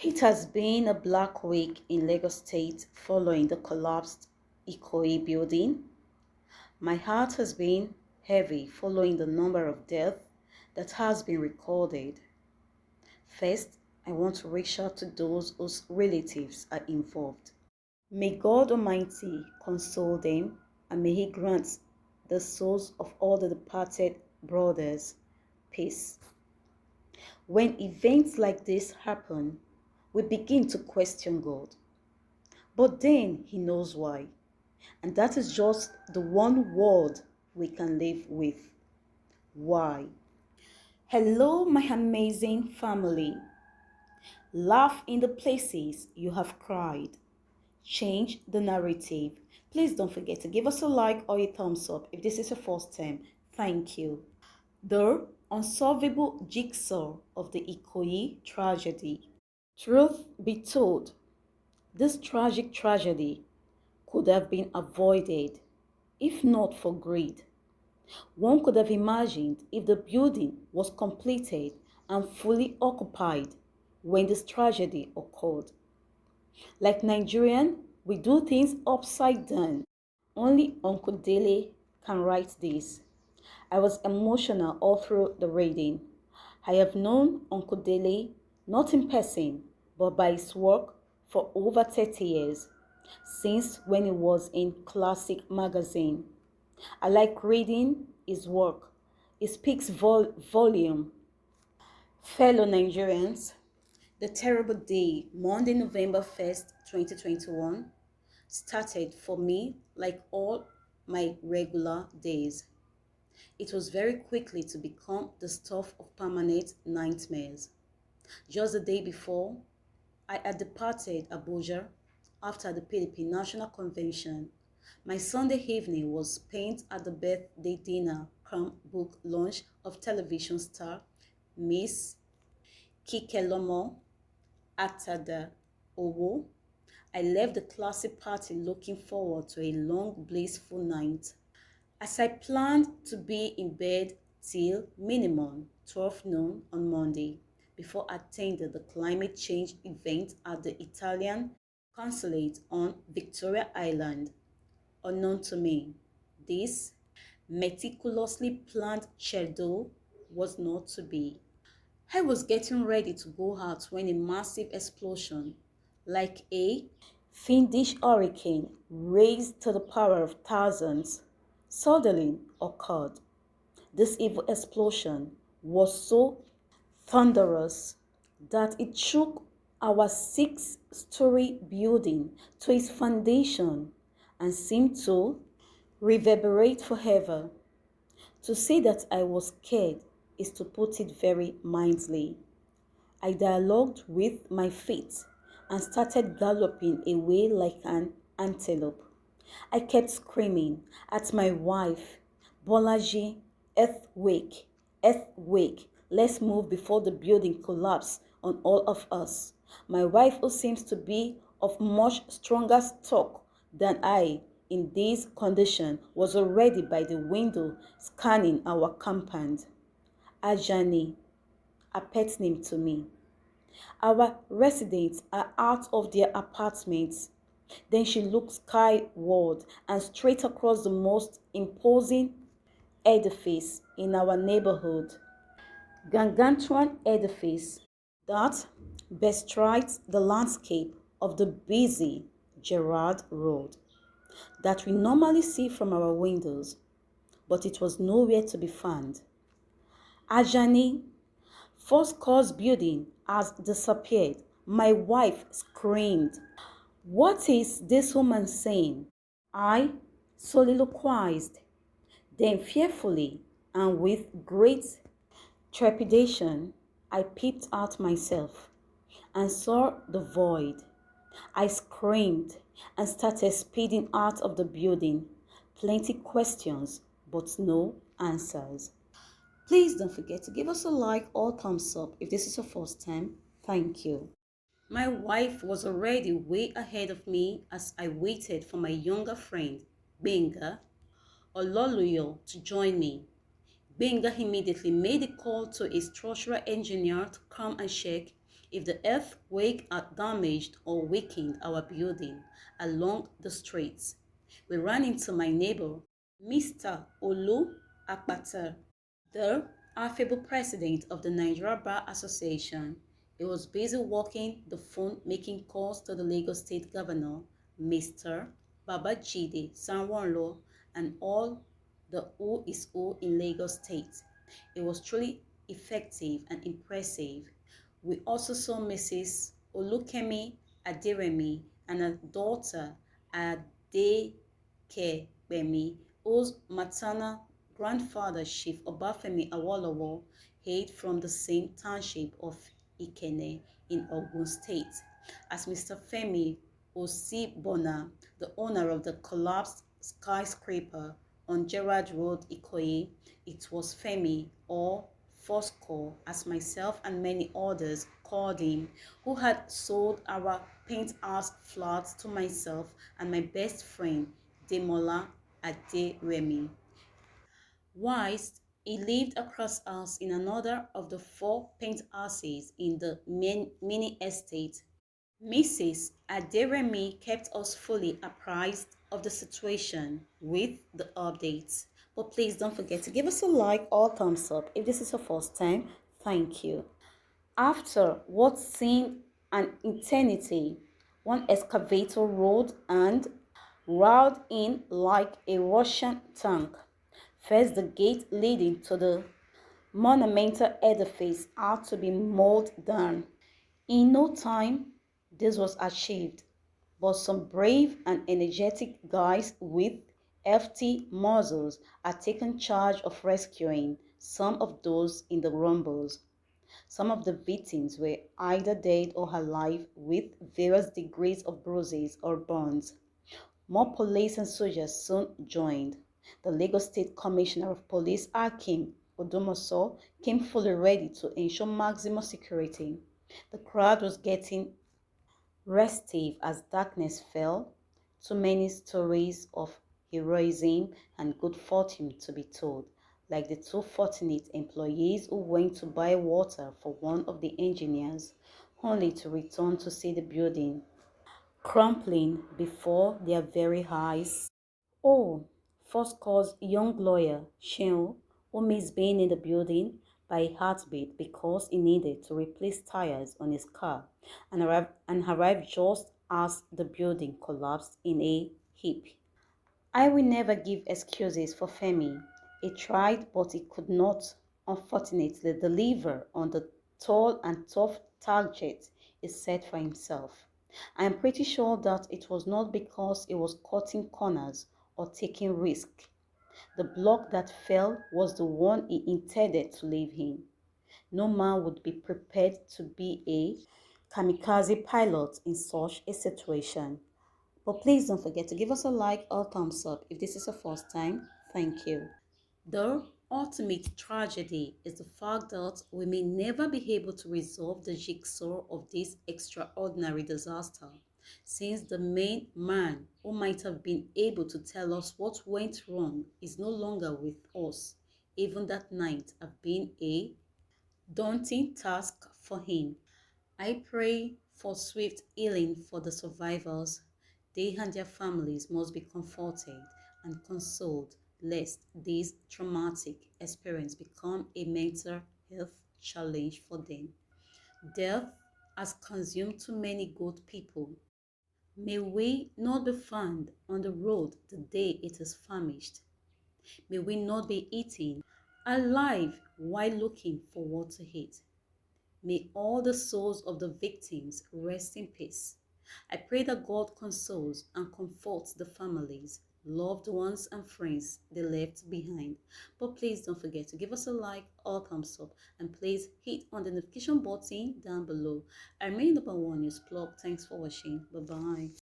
It has been a black week in Lagos State following the collapsed Ikoyi building. My heart has been heavy following the number of deaths that has been recorded. First, I want to reach out to those whose relatives are involved. May God Almighty console them, and may He grant the souls of all the departed brothers peace. When events like this happen, we begin to question God. But then He knows why. And that is just the one word we can live with. Why? Hello, my amazing family. Laugh in the places you have cried. Change the narrative. Please don't forget to give us a like or a thumbs up if this is your first time. Thank you. The unsolvable jigsaw of the Ikoyi tragedy. Truth be told, this tragic tragedy could have been avoided if not for greed. One could have imagined if the building was completed and fully occupied when this tragedy occurred. Like Nigerian, we do things upside down. Only Uncle Dele can write this. I was emotional all through the reading. I have known Uncle Dele not in person, but by his work for over 30 years, since when he was in Classic magazine. I like reading his work. It speaks volume. Fellow Nigerians, the terrible day, Monday, November 1st, 2021, started for me like all my regular days. It was very quickly to become the stuff of permanent nightmares. Just the day before, I had departed Abuja after the PDP National Convention. My Sunday evening was spent at the birthday dinner cum book launch of television star Miss Kikelomo Atada Owo. I left the classic party looking forward to a long, blissful night. As I planned to be in bed till minimum 12 noon on Monday before attending the climate change event at the Italian consulate on Victoria Island. Unknown to me, this meticulously planned schedule was not to be. I was getting ready to go out when a massive explosion, like a fiendish hurricane raised to the power of thousands, suddenly occurred. This evil explosion was so thunderous that it shook our 6-story building to its foundation and seemed to reverberate forever. To say that I was scared is to put it very mildly. I dialogued with my feet and started galloping away like an antelope. I kept screaming at my wife, Bolaji, earthquake, earthquake, let's move before the building collapses on all of us. My wife, who seems to be of much stronger stock than I in this condition, was already by the window scanning our compound. Ajani, a pet name to me. Our residents are out of their apartments. Then she looked skyward and straight across the most imposing edifice in our neighborhood. Gargantuan edifice that bestrides the landscape of the busy Gerard Road that we normally see from our windows, but it was nowhere to be found. Ajani, first course building, has disappeared. My wife screamed. What is this woman saying? I soliloquized. Then fearfully and with great trepidation, I peeped out myself and saw the void. I screamed and started speeding out of the building. Plenty questions, but no answers. Please don't forget to give us a like or thumbs up if this is your first time. Thank you. My wife was already way ahead of me as I waited for my younger friend, Benga Ololuyo, to join me. Benga immediately made a call to a structural engineer to come and check if the earthquake had damaged or weakened our building along the streets. We ran into my neighbor, Mr. Olu Akpata, the affable president of the Nigeria Bar Association. He was busy working the phone making calls to the Lagos State Governor, Mr. Babajide Sanwo-Olu, and all the who is who in Lagos State. It was truly effective and impressive. We also saw Mrs. Olukemi Aderemi and her daughter Adekebemi, whose maternal grandfather Chief Obafemi Awolowo hailed from the same township of Ikene in Ogun State. As Mr. Femi Osibona, the owner of the collapsed skyscraper on Gerard Road, Ikoyi, it was Femi, or Fosco, as myself and many others called him, who had sold our penthouse flat to myself and my best friend, Demola Aderemi. Whilst he lived across us in another of the four penthouses in the mini estate, Mrs. Aderemi kept us fully apprised of the situation with the updates. But please don't forget to give us a like or thumbs up if this is your first time. Thank you. After what seemed an eternity, one excavator rolled and roared in like a Russian tank. First, the gate leading to the monumental edifice had to be mowed down. In no time, this was achieved, but some brave and energetic guys with hefty muzzles had taken charge of rescuing some of those in the rumbles. Some of the victims were either dead or alive with various degrees of bruises or burns. More police and soldiers soon joined. The Lagos State Commissioner of Police, Akim Odumoso, came fully ready to ensure maximum security. The crowd was getting restive as darkness fell. Too many stories of heroism and good fortune to be told, like the two fortunate employees who went to buy water for one of the engineers, only to return to see the building crumbling before their very eyes. Oh, first calls young lawyer Shehu, who missed being in the building by a heartbeat because he needed to replace tires on his car and arrived just as the building collapsed in a heap. I will never give excuses for Femi. He tried, but he could not, unfortunately, deliver on the tall and tough target he set for himself. I am pretty sure that it was not because he was cutting corners or taking risks. The block that fell was the one he intended to live in. No man would be prepared to be a kamikaze pilot in such a situation. But please don't forget to give us a like or thumbs up if this is your first time. Thank you. The ultimate tragedy is the fact that we may never be able to resolve the jigsaw of this extraordinary disaster, since the main man who might have been able to tell us what went wrong is no longer with us. Even that night have been a daunting task for him. I pray for swift healing for the survivors. They and their families must be comforted and consoled lest this traumatic experience become a mental health challenge for them. Death has consumed too many good people. May we not be found on the road the day it is famished. May we not be eaten alive while looking for what to eat. May all the souls of the victims rest in peace. I pray that God consoles and comforts the families, loved ones, and friends they left behind. But please don't forget to give us a like or thumbs up, and please hit on the notification button down below. I remain number one news blog. Thanks for watching. Bye bye.